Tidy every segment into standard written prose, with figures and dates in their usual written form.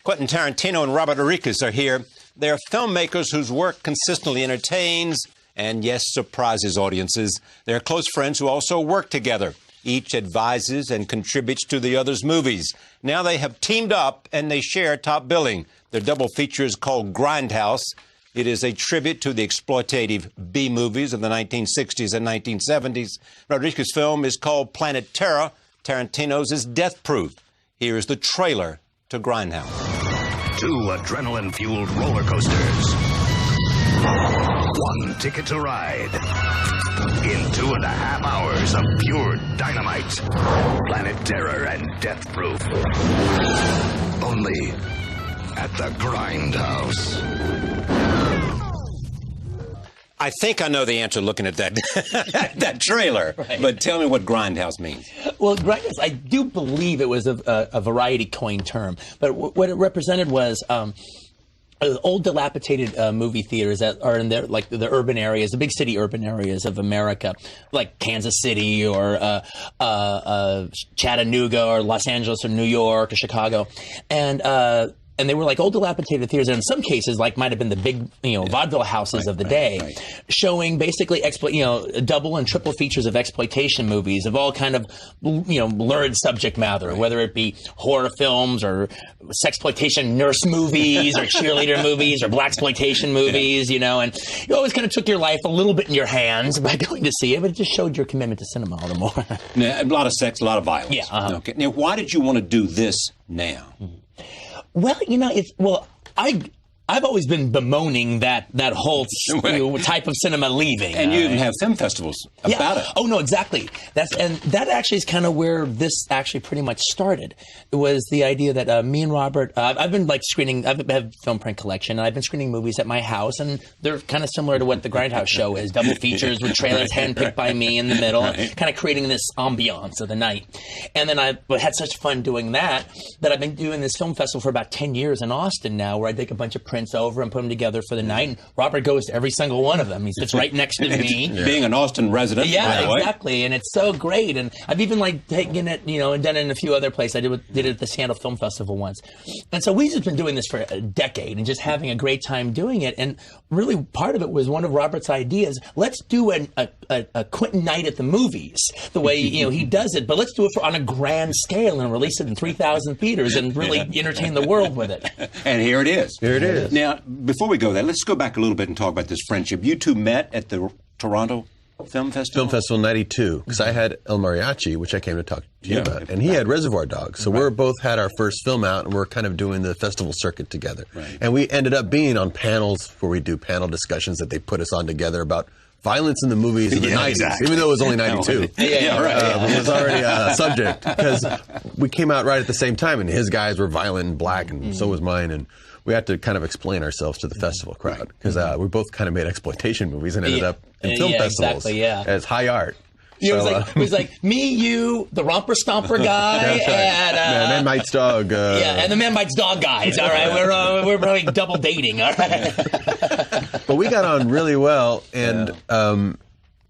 Quentin Tarantino and Robert Rodriguez are here. They're filmmakers whose work consistently entertains and, yes, surprises audiences. They're close friends who also work together. Each advises and contributes to the other's movies. Now they have teamed up and they share top billing. Their double feature is called Grindhouse. It is a tribute to the exploitative B movies of the 1960s and 1970s. Rodriguez's film is called Planet Terror. Tarantino's is Death Proof. Here is the trailer to Grindhouse. Two adrenaline-fueled roller coasters. One ticket to ride. In 2.5 hours of pure dynamite. Planet Terror and Death Proof. Only at the Grindhouse. I think I know the answer looking at that that trailer, right. But tell me what Grindhouse means. Well, Grindhouse, I do believe it was a variety coined term, but what it represented was old dilapidated movie theaters that are in the urban areas, the big city urban areas of America, like Kansas City or Chattanooga or Los Angeles or New York or Chicago, and they were like old dilapidated theaters, and in some cases, like might have been the big, vaudeville houses of the day, showing basically double and triple features of exploitation movies of all kind of, lurid subject matter, whether it be horror films or sexploitation nurse movies or cheerleader movies or blaxploitation movies, and you always kind of took your life a little bit in your hands by going to see it, but it just showed your commitment to cinema all the more. Now, a lot of sex, a lot of violence. Yeah. Okay. Now, why did you want to do this now? Well, I've always been bemoaning that whole type of cinema leaving. And you even have film festivals about it. Oh, no, exactly. That actually is kind of where this actually pretty much started. It was the idea that me and Robert, I've been screening, I have a film print collection, and I've been screening movies at my house, and they're kind of similar to what the Grindhouse show is, double features with trailers handpicked by me in the middle, kind of creating this ambiance of the night. And then I had such fun doing that I've been doing this film festival for about 10 years in Austin now, where I take a bunch of prints over and put them together for the night. And Robert goes to every single one of them. He sits right next to me. Being an Austin resident, by the way. Exactly. And it's so great. And I've even taken it, and done it in a few other places. I did it at the Seattle Film Festival once. And so we've just been doing this for a decade and just having a great time doing it. And really part of it was one of Robert's ideas. Let's do a Quentin night at the movies, the way he does it, but let's do it on a grand scale and release it in 3,000 theaters and really entertain the world with it. And here it is. Here it is. Now, before we go there, let's go back a little bit and talk about this friendship. You two met at the Toronto Film Festival? Film Festival 92, because I had El Mariachi, which I came to talk to you about, and he had Reservoir Dogs. So we're both had our first film out, and we're kind of doing the festival circuit together. Right. And we ended up being on panels where we do panel discussions that they put us on together about violence in the movies in the 90s, even though it was only 92. Right. It was already a subject, because we came out right at the same time, and his guys were violent and black, and so was mine, and we had to kind of explain ourselves to the festival crowd, because we both kind of made exploitation movies and ended up in film festivals as high art. It was like me, you, the Romper Stomper guy, and Man Bites Dog. And the Man Bites Dog guys. All right, we're probably double dating. All right, but we got on really well, and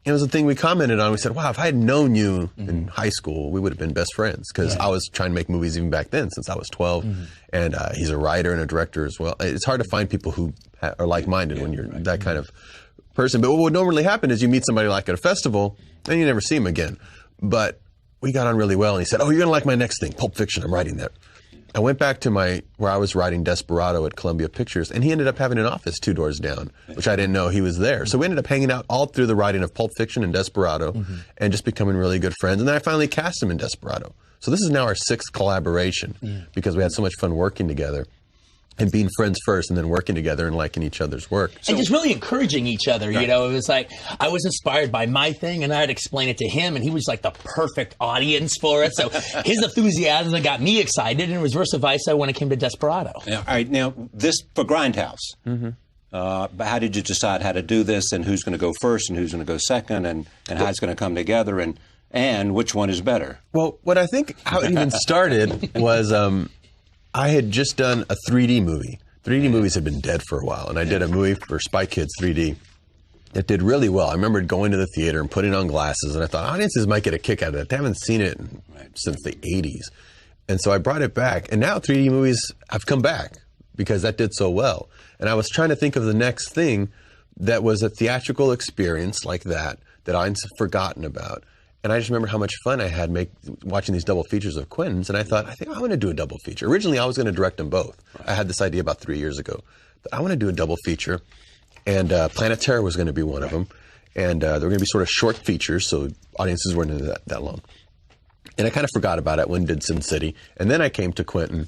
it was a thing we commented on. We said, "Wow, if I had known you in high school, we would have been best friends." Because I was trying to make movies even back then, since I was 12, and he's a writer and a director as well. It's hard to find people who are like-minded when you're that kind of person. But what would normally happen is you meet somebody like at a festival, and you never see him again. But we got on really well, and he said, "Oh, you're gonna like my next thing, Pulp Fiction. I'm writing that." I went back to where I was writing Desperado at Columbia Pictures, and he ended up having an office 2 doors down, which I didn't know he was there. So we ended up hanging out all through the writing of Pulp Fiction and Desperado, and just becoming really good friends. And then I finally cast him in Desperado. So this is now our 6th collaboration, because we had so much fun working together. And being friends first, and then working together and liking each other's work. And just really encouraging each other, It was like, I was inspired by my thing, and I'd explain it to him, and he was like the perfect audience for it. So his enthusiasm got me excited, and it was versa versa when it came to Desperado. All right, now, this for Grindhouse. But how did you decide how to do this, and who's going to go first, and who's going to go second, and how it's going to come together, and which one is better? Well, what I think how it even started was... I had just done a 3D movie. 3D movies had been dead for a while, and I did a movie for Spy Kids 3D. It did really well. I remember going to the theater and putting on glasses, and I thought audiences might get a kick out of it. They haven't seen it since the 80s. And so I brought it back. And now 3D movies have come back because that did so well. And I was trying to think of the next thing that was a theatrical experience like that I'd forgotten about. And I just remember how much fun I had watching these double features of Quentin's. And I thought, I think I want to do a double feature. Originally, I was going to direct them both. Right. I had this idea about 3 years ago. But I want to do a double feature. And Planet Terror was going to be one of them. And they were going to be sort of short features, so audiences weren't into that long. And I kind of forgot about it when I did Sin City. And then I came to Quentin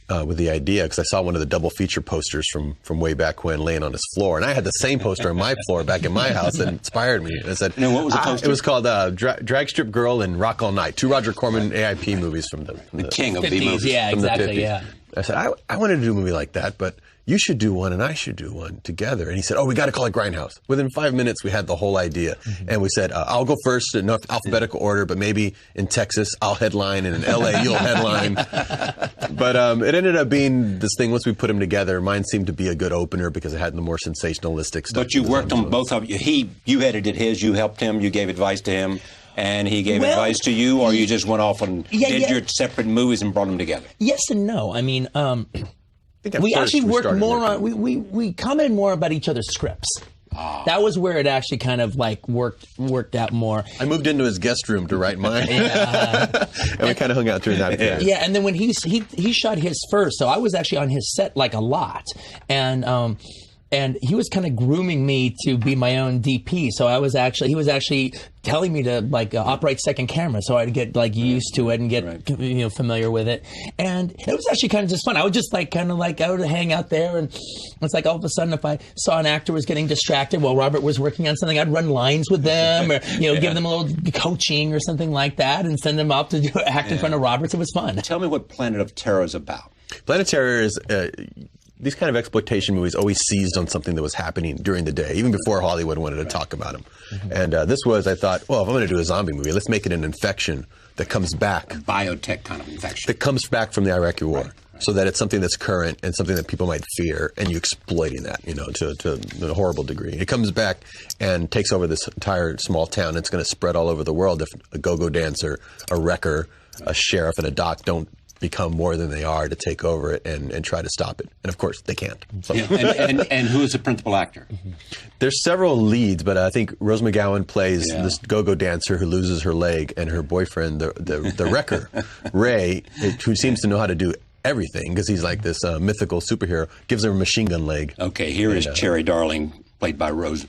with the idea, because I saw one of the double feature posters from way back when laying on his floor. And I had the same poster on my floor back in my house that inspired me. And I said, what was the poster? It was called Drag Strip Girl and Rock All Night, 2 Roger Corman AIP movies from the king of 50s, B movies. yeah, from exactly, the 50s. yeah. I said, I wanted to do a movie like that, but you should do one and I should do one together. And he said, we got to call it Grindhouse. Within 5 minutes, we had the whole idea. Mm-hmm. And we said, I'll go first in alphabetical order, but maybe in Texas, I'll headline, and in LA, you'll headline. But it ended up being this thing. Once we put them together, mine seemed to be a good opener because it had the more sensationalistic stuff. But you worked on both of you. You edited his, you helped him, you gave advice to him. And he gave advice to you, or you just went off and did your separate movies and brought them together? Yes and no. I mean, we actually worked more on, we commented more about each other's scripts. That was where it actually kind of like worked out more. I moved into his guest room to write mine. And we kind of hung out during that period. Yeah, and then when he shot his first, so I was actually on his set like a lot. And he was kind of grooming me to be my own DP. So he was actually telling me to like operate second camera, so I'd get like used to it and get familiar with it. And it was actually kind of just fun. I would just I would hang out there, and it's like all of a sudden if I saw an actor was getting distracted while Robert was working on something, I'd run lines with them, or give them a little coaching or something like that, and send them up to act in front of Roberts. It was fun. Tell me what Planet of Terror is about. Planet Terror is. These kind of exploitation movies always seized on something that was happening during the day, even before Hollywood wanted to talk about them. Mm-hmm. And this was, I thought, well, if I'm going to do a zombie movie, let's make it an infection that comes back. A biotech kind of infection. That comes back from the Iraqi War. Right. So that it's something that's current and something that people might fear, and you exploiting that, to a horrible degree. It comes back and takes over this entire small town. It's going to spread all over the world if a go-go dancer, a wrecker, a sheriff, and a doc don't become more than they are to take over it and try to stop it. And of course, they can't. So. Yeah. And who is the principal actor? There's several leads, but I think Rose McGowan plays this go-go dancer who loses her leg, and her boyfriend, the wrecker, Ray, who seems to know how to do everything because he's like this mythical superhero, gives her a machine gun leg. Okay, here is Cherry Darling, played by Rose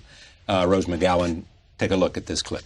McGowan. Take a look at this clip.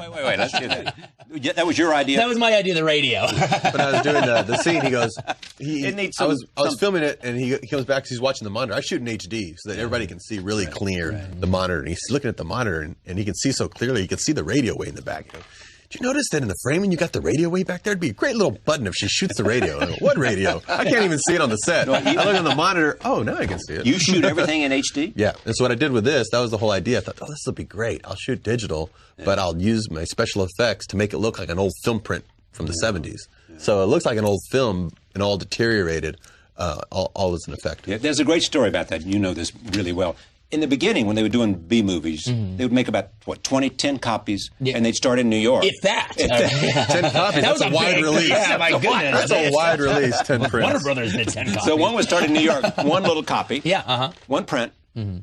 Wait, let's do that. That was your idea? That was my idea of the radio. When I was doing the scene, he goes, I was filming it, and he comes back because he's watching the monitor. I shoot in HD so that everybody can see really clear the monitor. And he's looking at the monitor, and he can see so clearly, he can see the radio way in the back. He goes, did you notice that in the framing you got the radio way back there? It'd be a great little button if she shoots the radio. I go, what radio? I can't even see it on the set. I look on the monitor. Oh, now I can see it. You shoot everything in HD? Yeah. And so what I did with this, that was the whole idea. I thought, this will be great. I'll shoot digital, but I'll use my special effects to make it look like an old film print from the 70s. So it looks like an old film and all deteriorated, all as an effect. Yeah, there's a great story about that. You know this really well. In the beginning, when they were doing B movies, they would make about, 10 copies, and they'd start in New York. If that. 10 copies, that's a wide release. Yeah, my goodness. That's a wide release, 10 prints. Warner Brothers did 10 copies. So one would start in New York, one little copy, one print,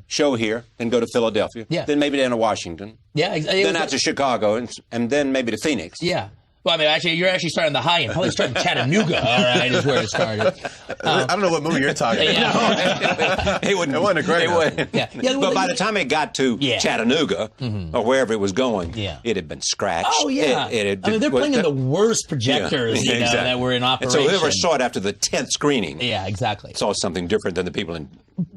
show here, then go to Philadelphia, then maybe down to Washington, then out to Chicago, and then maybe to Phoenix. Yeah. Well, I mean, actually, you're actually starting the high end. Probably starting Chattanooga, all right, is where it started. I don't know what movie you're talking about. It wasn't a great one. But by the time it got to Chattanooga, or wherever it was going, it had been scratched. Oh, yeah. They're playing in the worst projectors that were in operation. And so whoever saw it after the 10th screening exactly. saw something different than the people in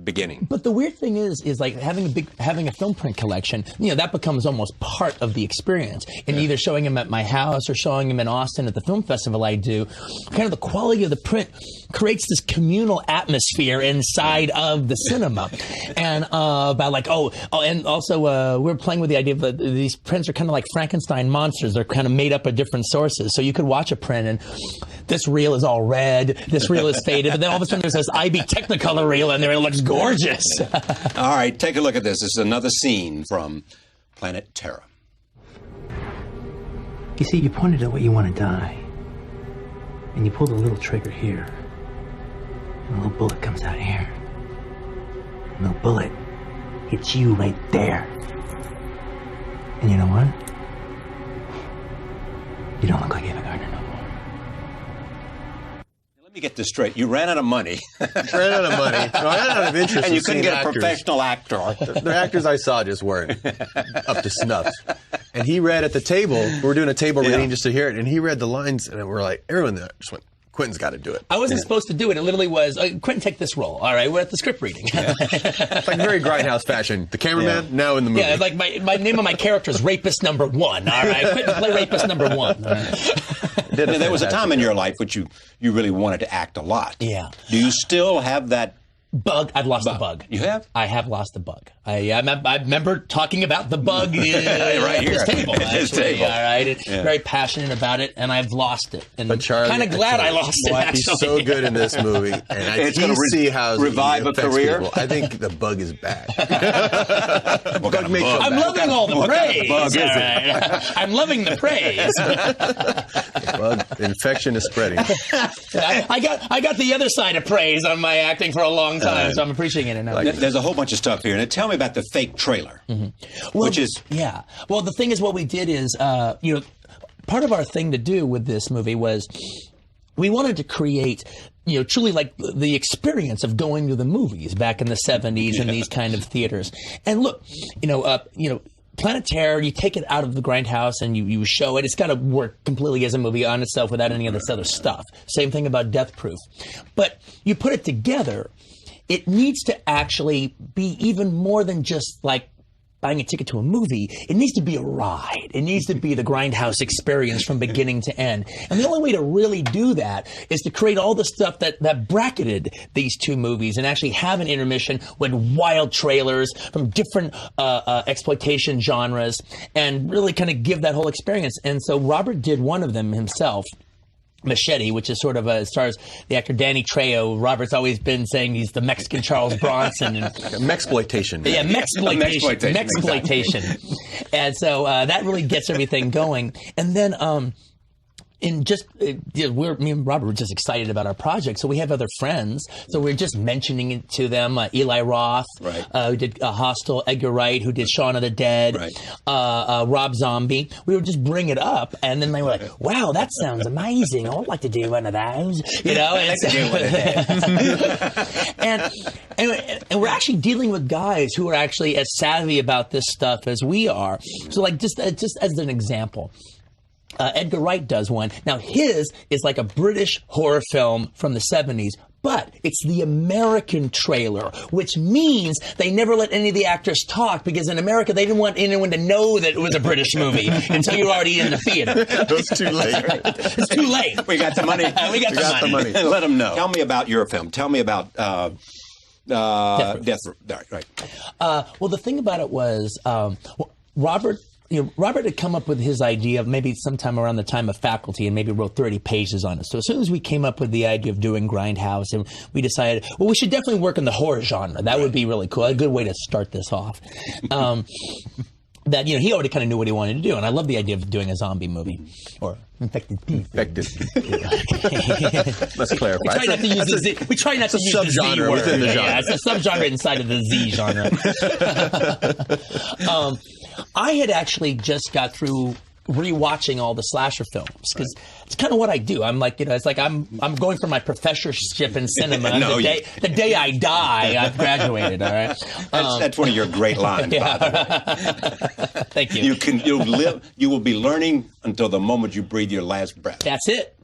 beginning. But the weird thing is like having a film print collection, that becomes almost part of the experience. And either showing them at my house or showing them in Austin at the film festival I do, kind of the quality of the print creates this communal atmosphere inside of the cinema. And about like, and also we're playing with the idea of these prints are kind of like Frankenstein monsters. They're kind of made up of different sources. So you could watch a print and this reel is all red, this reel is faded, but then all of a sudden there's this IB Technicolor reel and there it looks gorgeous. All right, take a look at this. This is another scene from Planet Terror. You see, you pointed at what you want to die, and you pulled a little trigger here, and a little bullet comes out here. And the bullet hits you right there. And you know what? You don't look like Ava Gardner no more. Let me get this straight. You ran out of money. ran out of money. No, I ran out of interest. And you couldn't get actors. a professional actor. The actors I saw just weren't up to snuff. And he read at the table. We were doing a table reading just to hear it. And he read the lines, and we're like, everyone there just went, Quentin's got to do it. I wasn't supposed to do it. It literally was, Quentin, take this role. All right, we're at the script reading. It's like very Grindhouse fashion. The cameraman, now in the movie. Yeah, like my name of my character is Rapist Number 1. All right, Quentin, play Rapist Number 1. All right. There was a time in your life which you really wanted to act a lot. Yeah. Do you still have that bug? I've lost the bug. You have? I have lost the bug. I remember talking about the bug right at here. this table. At this table. All right, very passionate about it, and I've lost it. And I'm kind of glad I lost it. Actually, he's so good in this movie, and I can see how revive a career. People. I think the bug is back. I'm loving all the praise. All right. I'm loving the praise. Bug infection is spreading. I got the other side of praise on my acting for a long time, so I'm appreciating it now. There's a whole bunch of stuff here. Now, tell me about the fake trailer, which is... Yeah. Well, the thing is, what we did is, part of our thing to do with this movie was we wanted to create, truly like the experience of going to the movies back in the 70s in these kind of theaters. And look, Planet Terror, you take it out of the Grindhouse and you show it. It's got to work completely as a movie on itself without any of this other stuff. Same thing about Death Proof. But you put it together, it needs to actually be even more than just like buying a ticket to a movie. It needs to be a ride. It needs to be the Grindhouse experience from beginning to end. And the only way to really do that is to create all the stuff that bracketed these two movies and actually have an intermission with wild trailers from different exploitation genres and really kind of give that whole experience. And so Robert did one of them himself, Machete, which is sort of stars the actor Danny Trejo. Robert's always been saying he's the Mexican Charles Bronson. And, Mexploitation. Yeah, Mexploitation. And so that really gets everything going. And then me and Robert were just excited about our project, so we have other friends. So we're just mentioning it to them. Eli Roth, who did Hostel, Edgar Wright, who did Shaun of the Dead, Rob Zombie. We would just bring it up, and then they were like, "Wow, that sounds amazing! I would like to do one of those." And we're actually dealing with guys who are actually as savvy about this stuff as we are. So, like, just as an example. Edgar Wright does one. Now, his is like a British horror film from the 70s, but it's the American trailer, which means they never let any of the actors talk because in America, they didn't want anyone to know that it was a British movie until you're already in the theater. It's too late. It's too late. We got the money. We got the money. Let them know. Tell me about your film. Tell me about Death Proof. Right. Well, the thing about it was Robert had come up with his idea of maybe sometime around the time of Faculty and maybe wrote 30 pages on it. So as soon as we came up with the idea of doing Grindhouse, and we decided, well, we should definitely work in the horror genre. That would be really cool. A good way to start this off. That, he already kind of knew what he wanted to do. And I love the idea of doing a zombie movie. Or infected people. Let's clarify. We try not to use the Z. We try not to use the Z word. Within the genre. Yeah, it's a subgenre inside of the Z genre. I had actually just got through rewatching all the slasher films because it's kind of what I do. I'm like, it's like I'm going for my professorship in cinema. The day I die, I've graduated. All right, that's one of your great lines. By the way. Thank you. You will be learning until the moment you breathe your last breath. That's it.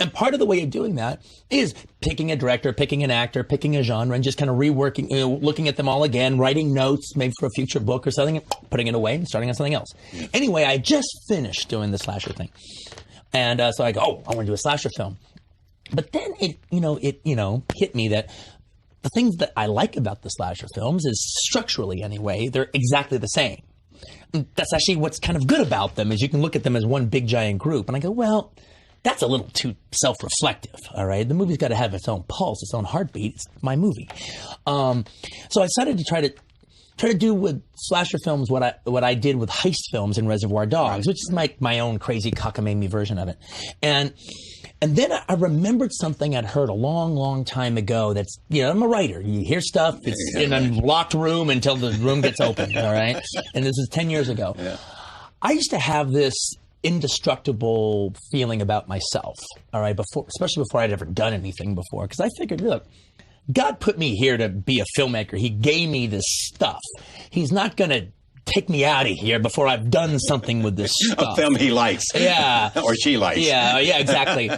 And part of the way of doing that is picking a director, picking an actor, picking a genre, and just kind of reworking, looking at them all again, writing notes, maybe for a future book or something, and putting it away and starting on something else. Anyway, I just finished doing the slasher thing. And so I go, I want to do a slasher film. But then it hit me that the things that I like about the slasher films is structurally anyway, they're exactly the same. And that's actually what's kind of good about them is you can look at them as one big giant group. And I go, well, that's a little too self-reflective, all right? The movie's got to have its own pulse, its own heartbeat. It's my movie. So I decided to try to do with slasher films what I did with heist films in Reservoir Dogs, which is my own crazy cockamamie version of it. And then I remembered something I'd heard a long, long time ago that's, I'm a writer. You hear stuff, it's in a locked room until the room gets opened, all right? And this is 10 years ago. Yeah. I used to have this indestructible feeling about myself, all right, especially before I'd ever done anything before, because I figured, look, God put me here to be a filmmaker. He gave me this stuff. He's not going to take me out of here before I've done something with this stuff. A film he likes. Yeah. Or she likes. Yeah, exactly.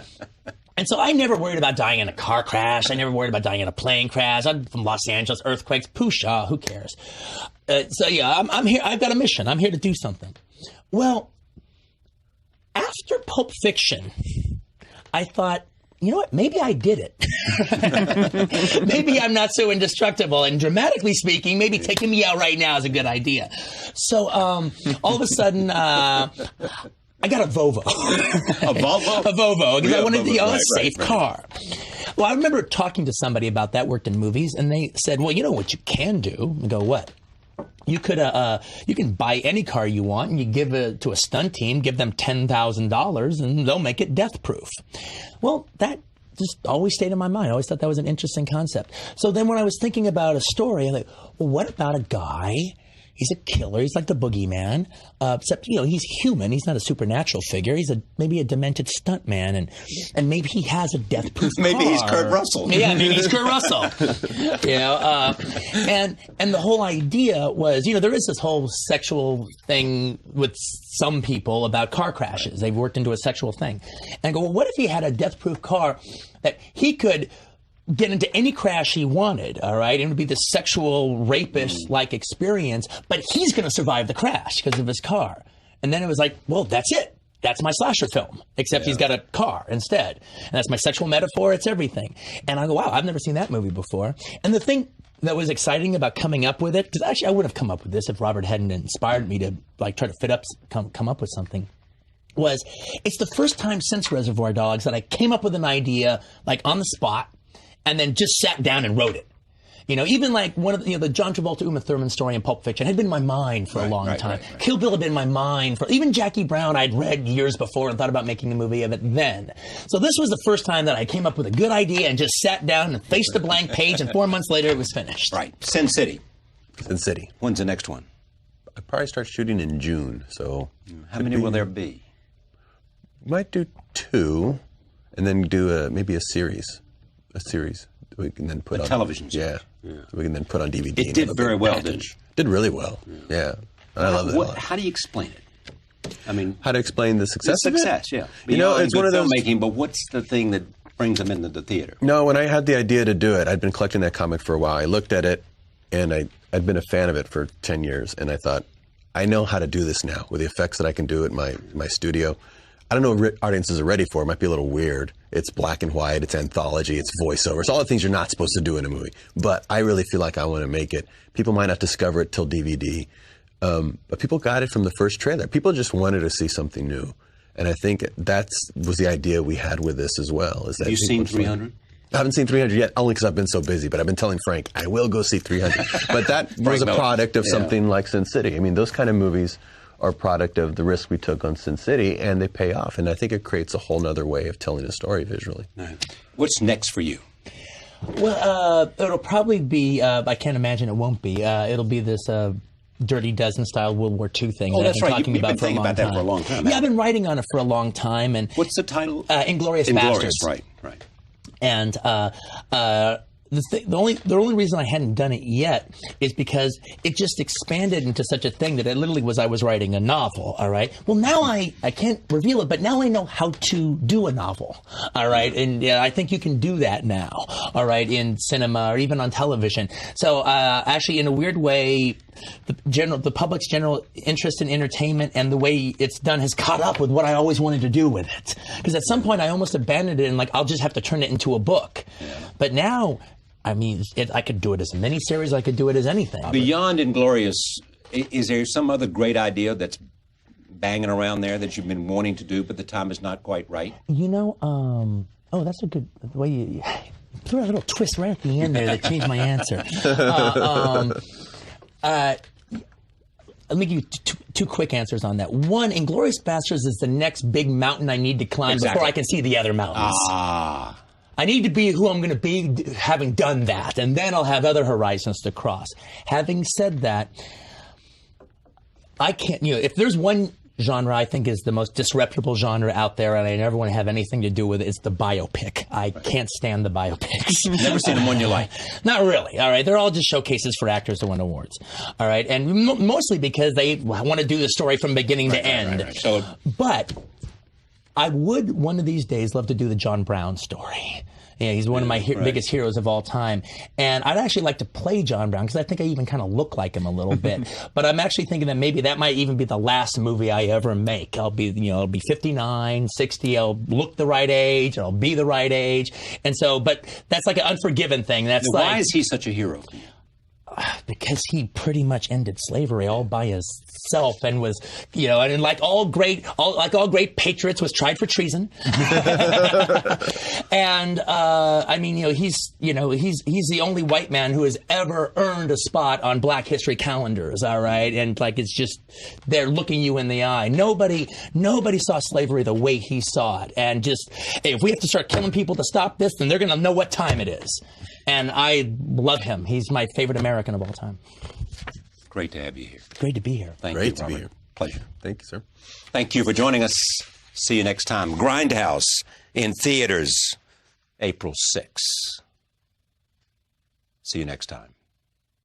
And so I never worried about dying in a car crash. I never worried about dying in a plane crash. I'm from Los Angeles, earthquakes, poosha, who cares? So yeah, I'm here. I've got a mission. I'm here to do something. Well, after Pulp Fiction, I thought, you know what? Maybe I did it. Maybe I'm not so indestructible. And dramatically speaking, maybe taking me out right now is a good idea. So all of a sudden, I got a Volvo. A Volvo? A Volvo, because I wanted to own a safe right. car. Well, I remember talking to somebody about that, worked in movies, and they said, well, you know what you can do? I go, what? You can buy any car you want and you give it to a stunt team, give them $10,000 and they'll make it death proof. Well, that just always stayed in my mind. I always thought that was an interesting concept. So then when I was thinking about a story, I'm like, well, what about a guy? He's a killer. He's like the boogeyman, except, he's human. He's not a supernatural figure. He's maybe a demented stuntman, and maybe he has a death-proof car. Maybe he's Kurt Russell. Yeah, maybe he's Kurt Russell. And the whole idea was, there is this whole sexual thing with some people about car crashes. They've worked into a sexual thing. And I go, well, what if he had a death-proof car that he could get into any crash he wanted, all right? It would be this sexual rapist-like experience, but he's going to survive the crash because of his car. And then it was like, well, that's it. That's my slasher film, except he's got a car instead. And that's my sexual metaphor. It's everything. And I go, wow, I've never seen that movie before. And the thing that was exciting about coming up with it, because actually I would have come up with this if Robert hadn't inspired me to try to come up with something, was it's the first time since Reservoir Dogs that I came up with an idea on the spot, and then just sat down and wrote it. Even like one of the John Travolta, Uma Thurman story in Pulp Fiction had been in my mind for a long time. Right. Kill Bill had been in my mind even Jackie Brown I'd read years before and thought about making a movie of it then. So this was the first time that I came up with a good idea and just sat down and faced the blank page, and 4 months later it was finished. Right. Sin City. Sin City. When's the next one? I probably start shooting in June, so... How many will there be? Might do 2, and then do maybe a series. We can then put on television series. Yeah. We can then put on DVD. It did very well, didn't it? Did really well. Yeah. I love it a lot. How do you explain it? I mean, how to explain the success of it? Success, yeah. It's one of those filmmaking, but what's the thing that brings them into the theater? No, when I had the idea to do it, I'd been collecting that comic for a while. I looked at it, and I'd been a fan of it for 10 years, and I thought, I know how to do this now with the effects that I can do at my studio. I don't know if audiences are ready for it. It might be a little weird. It's black and white. It's anthology. It's voiceover. It's all the things you're not supposed to do in a movie. But I really feel like I want to make it. People might not discover it till DVD. But people got it from the first trailer. People just wanted to see something new. And I think that was the idea we had with this as well. Is that Have you seen 300? I haven't seen 300 yet, only because I've been so busy. But I've been telling Frank, I will go see 300. But that was a product of something like Sin City. I mean, those kind of movies are a product of the risk we took on Sin City, and they pay off. And I think it creates a whole nother way of telling a story visually. Right. What's next for you? Well, it'll probably be, I can't imagine it won't be, it'll be this Dirty Dozen style World War II thing. Oh, that that's I've been right. talking You've about been for a thinking long about that time. for a long time. Yeah, I've been writing on it for a long time. And what's the title? Inglorious Inglorious, Bastards. right. And the only reason I hadn't done it yet is because it just expanded into such a thing that it literally was I was writing a novel. All right. Well, now I can't reveal it, but now I know how to do a novel. All right. And I think you can do that now. All right. In cinema or even on television. So actually, in a weird way, the public's general interest in entertainment and the way it's done has caught up with what I always wanted to do with it. Because at some point I almost abandoned it and I'll just have to turn it into a book. Yeah. But now, I mean, I could do it as a miniseries. I could do it as anything. Beyond Inglorious, is there some other great idea that's banging around there that you've been wanting to do, but the time is not quite right? Oh, that's a good way you threw a little twist right at the end there that changed my answer. Let me give you two quick answers on that. One, Inglorious Bastards is the next big mountain I need to climb before I can see the other mountains. I need to be who I'm going to be having done that, and then I'll have other horizons to cross. Having said that, I can't, if there's one genre I think is the most disreputable genre out there and I never want to have anything to do with it, it's the biopic. I can't stand the biopics. Never seen one you like? Not really. All right. They're all just showcases for actors to win awards. All right. And mostly because they want to do the story from beginning to end. Right. So, but I would one of these days love to do the John Brown story. Yeah, he's one of my biggest heroes of all time. And I'd actually like to play John Brown because I think I even kind of look like him a little bit. But I'm actually thinking that maybe that might even be the last movie I ever make. I'll be 59, 60. I'll look the right age. I'll be the right age. And so, but that's like an Unforgiven thing. That's now, why is he such a hero? Because he pretty much ended slavery all by himself and was, and like all great patriots was tried for treason. And, he's the only white man who has ever earned a spot on Black History calendars. All right. And it's just, they're looking you in the eye. Nobody saw slavery the way he saw it. And just, hey, if we have to start killing people to stop this, then they're going to know what time it is. And I love him. He's my favorite American of all time. Great to have you here. Great to be here. Thank Great you, to Robert. be here. Pleasure. Thank you, sir. Thank you for joining us. See you next time. Grindhouse in theaters, April 6th. See you next time.